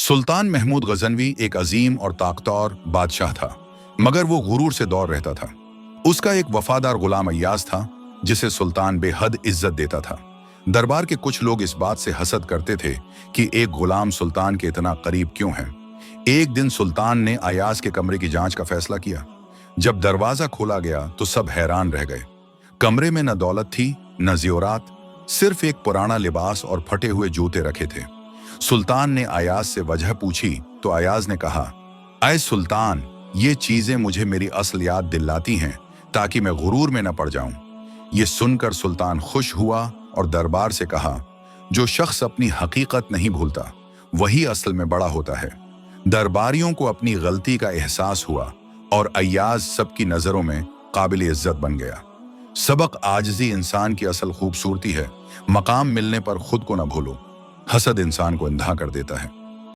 सुल्तान महमूद गजनवी एक अजीम और ताकतवर बादशाह था, मगर वो गुरूर से दौर रहता था। उसका एक वफादार गुलाम अय्याज था, जिसे सुल्तान बेहद इज्जत देता था। दरबार के कुछ लोग इस बात से हसद करते थे कि एक गुलाम सुल्तान के इतना करीब क्यों है। एक दिन सुल्तान ने अय्याज के कमरे की जांच का फैसला किया। जब दरवाजा खोला गया तो सब हैरान रह गए। कमरे में न दौलत थी न ज़ेवरात, सिर्फ एक पुराना लिबास और फटे हुए जूते रखे थे। सुल्तान ने अय्याज से वजह पूछी तो अय्याज ने कहा, ऐ सुल्तान, ये चीजें मुझे मेरी असल याद दिलाती हैं ताकि मैं गुरूर में न पड़ जाऊं। ये सुनकर सुल्तान खुश हुआ और दरबार से कहा, जो शख्स अपनी हकीकत नहीं भूलता वही असल में बड़ा होता है। दरबारियों को अपनी गलती का एहसास हुआ और अय्याज सबकी नजरों में काबिल इज्जत बन गया। सबक आजिज़ी इंसान की असल खूबसूरती है। मकाम मिलने पर खुद को न भूलो, हसद इंसान को अंधा कर देता है।